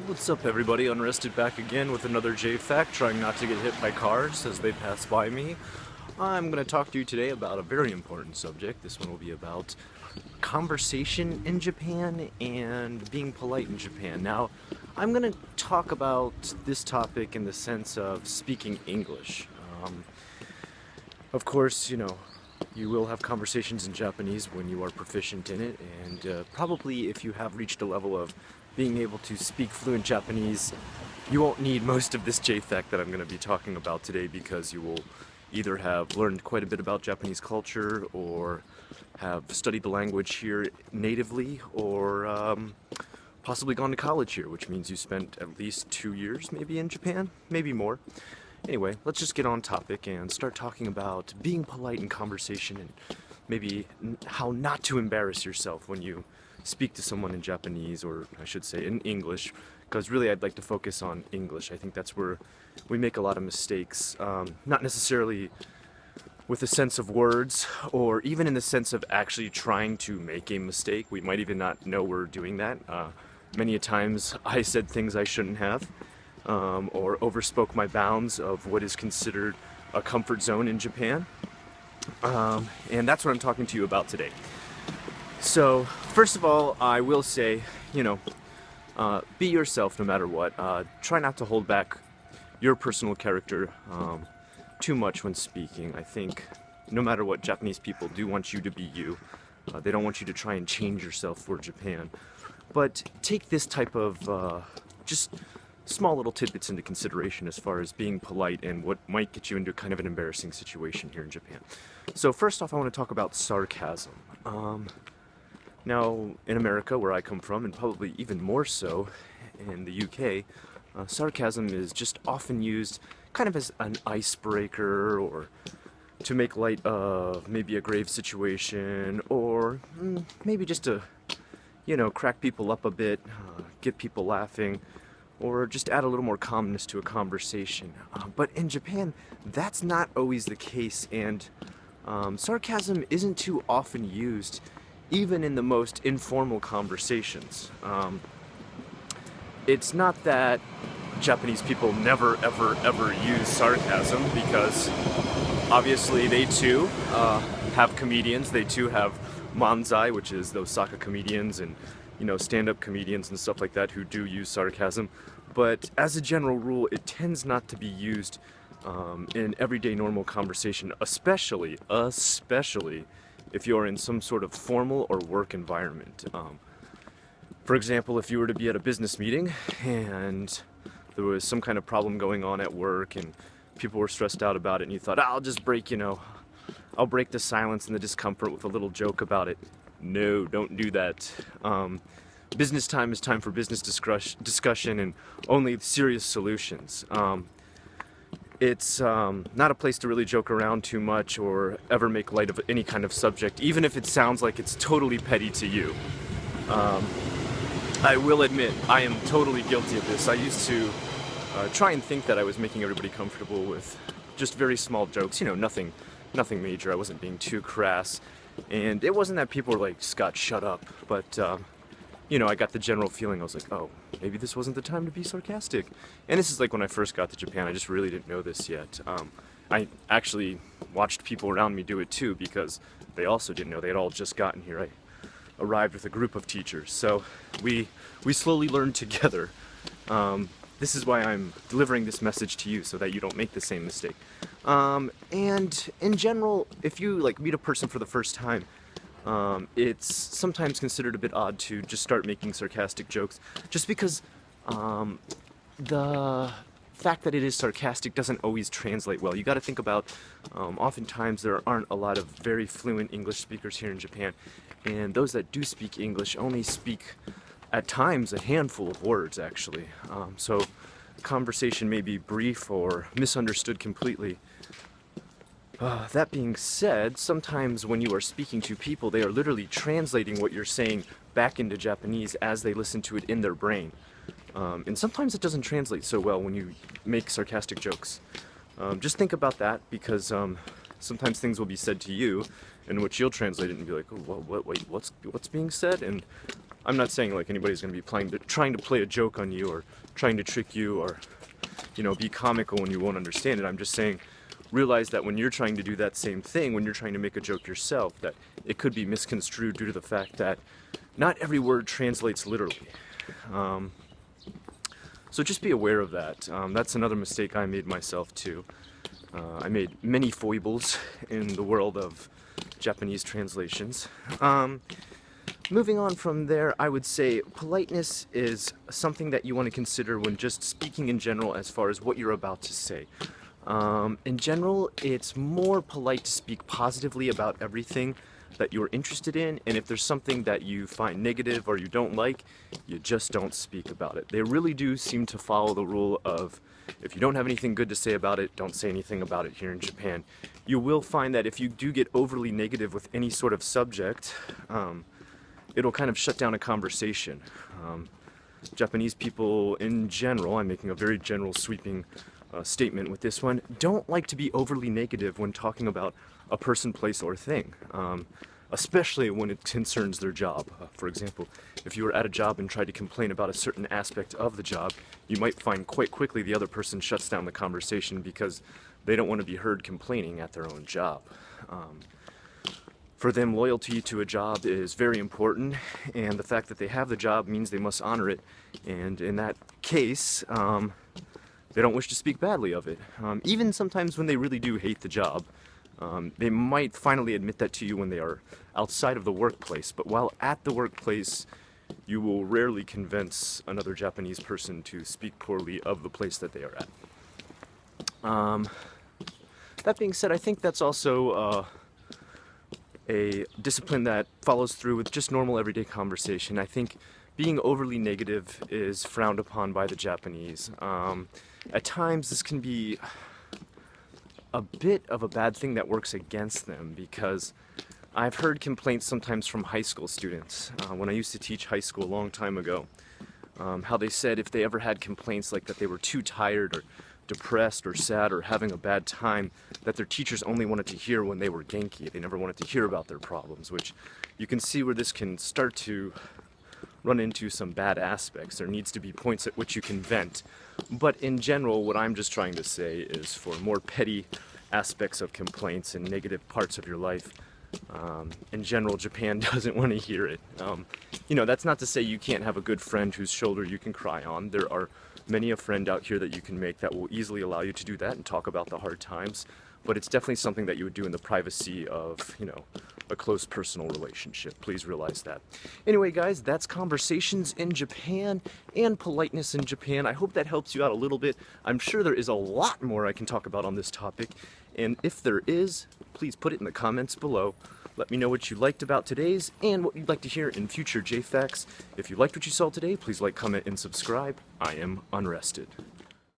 What's up, everybody? Unrested back again with another J-Fact, trying not to get hit by cars as they pass by me. I'm going to talk to you today about a very important subject. This one will be about conversation in Japan and being polite in Japan. Now, I'm going to talk about this topic in the sense of speaking English. Of course, you will have conversations in Japanese when you are proficient in it, and probably if you have reached a level of being able to speak fluent Japanese, you won't need most of this J-Fact that I'm going to be talking about today, because you will either have learned quite a bit about Japanese culture, or have studied the language here natively, or possibly gone to college here, which means you spent at least 2 years maybe in Japan, maybe more. Anyway, let's just get on topic and start talking about being polite in conversation, and maybe how not to embarrass yourself when you speak to someone in Japanese, or I should say in English, because really I'd like to focus on English. I think that's where we make a lot of mistakes, not necessarily with a sense of words, or even in the sense of actually trying to make a mistake. We might even not know we're doing that. Many a times I said things I shouldn't have, or overspoke my bounds of what is considered a comfort zone in Japan. And that's what I'm talking to you about today. So, first of all, I will say, be yourself no matter what. Try not to hold back your personal character too much when speaking. I think no matter what, Japanese people do want you to be you. They don't want you to try and change yourself for Japan. But take this type of just small little tidbits into consideration as far as being polite and what might get you into kind of an embarrassing situation here in Japan. So first off, I want to talk about sarcasm. Now, in America, where I come from, and probably even more so in the UK, sarcasm is just often used kind of as an icebreaker, or to make light of maybe a grave situation, or maybe just to, crack people up a bit, get people laughing, or just add a little more calmness to a conversation. But in Japan, that's not always the case, and sarcasm isn't too often used, even in the most informal conversations. It's not that Japanese people never, ever, ever use sarcasm, because obviously they too have comedians. They too have manzai, which is those Osaka comedians, and stand-up comedians and stuff like that who do use sarcasm. But as a general rule, it tends not to be used in everyday normal conversation, especially if you're in some sort of formal or work environment. For example, if you were to be at a business meeting and there was some kind of problem going on at work and people were stressed out about it, and you thought, I'll just I'll break the silence and the discomfort with a little joke about it. No, don't do that. Business time is time for business discussion and only serious solutions. It's not a place to really joke around too much or ever make light of any kind of subject, even if it sounds like it's totally petty to you. I will admit, I am totally guilty of this. I used to try and think that I was making everybody comfortable with just very small jokes, nothing major. I wasn't being too crass. And it wasn't that people were like, Scott, shut up. But, I got the general feeling. I was like, oh, maybe this wasn't the time to be sarcastic. And this is like when I first got to Japan. I just really didn't know this yet. I actually watched people around me do it too, because they also didn't know. They had all just gotten here. I arrived with a group of teachers. So we slowly learned together. This is why I'm delivering this message to you, so that you don't make the same mistake. And in general, if you meet a person for the first time, it's sometimes considered a bit odd to just start making sarcastic jokes, just because the fact that it is sarcastic doesn't always translate well. You got to think about, oftentimes there aren't a lot of very fluent English speakers here in Japan, and those that do speak English only speak at times a handful of words, actually. So conversation may be brief or misunderstood completely. That being said, sometimes when you are speaking to people, they are literally translating what you're saying back into Japanese as they listen to it in their brain. And sometimes it doesn't translate so well when you make sarcastic jokes. Just think about that, because sometimes things will be said to you in which you'll translate it and be like, oh, well, wait, what's being said? And I'm not saying like anybody's going to be trying to play a joke on you or trying to trick you or, you know, be comical when you won't understand it. I'm just saying, realize that when you're trying to do that same thing, when you're trying to make a joke yourself, that it could be misconstrued due to the fact that not every word translates literally. So just be aware of that. That's another mistake I made myself too. I made many foibles in the world of Japanese translations. Moving on from there, I would say politeness is something that you want to consider when just speaking in general as far as what you're about to say. In general, it's more polite to speak positively about everything that you're interested in, and if there's something that you find negative or you don't like, you just don't speak about it. They really do seem to follow the rule of, if you don't have anything good to say about it, don't say anything about it here in Japan. You will find that if you do get overly negative with any sort of subject, it'll kind of shut down a conversation. Japanese people in general, I'm making a very general sweeping statement with this one, don't like to be overly negative when talking about a person, place, or thing, especially when it concerns their job. For example, if you were at a job and tried to complain about a certain aspect of the job, you might find quite quickly the other person shuts down the conversation because they don't want to be heard complaining at their own job. For them, loyalty to a job is very important, and the fact that they have the job means they must honor it, and in that case, they don't wish to speak badly of it. Even sometimes when they really do hate the job, they might finally admit that to you when they are outside of the workplace, but while at the workplace, you will rarely convince another Japanese person to speak poorly of the place that they are at. That being said, I think that's also a discipline that follows through with just normal everyday conversation. I think being overly negative is frowned upon by the Japanese. At times this can be a bit of a bad thing that works against them, because I've heard complaints sometimes from high school students when I used to teach high school a long time ago, how they said if they ever had complaints like that they were too tired or depressed or sad or having a bad time, that their teachers only wanted to hear when they were Genki. They never wanted to hear about their problems, which you can see where this can start to run into some bad aspects. There needs to be points at which you can vent. But in general, what I'm just trying to say is, for more petty aspects of complaints and negative parts of your life, in general, Japan doesn't want to hear it. You know, that's not to say you can't have a good friend whose shoulder you can cry on. There are many a friend out here that you can make that will easily allow you to do that and talk about the hard times, but it's definitely something that you would do in the privacy of, you know, a close personal relationship. Please realize that. Anyway, guys, that's conversations in Japan and politeness in Japan. I hope that helps you out a little bit. I'm sure there is a lot more I can talk about on this topic, and if there is, please put it in the comments below. Let me know what you liked about today's and what you'd like to hear in future JFAQs. If you liked what you saw today, please like, comment, and subscribe. I am Unrested.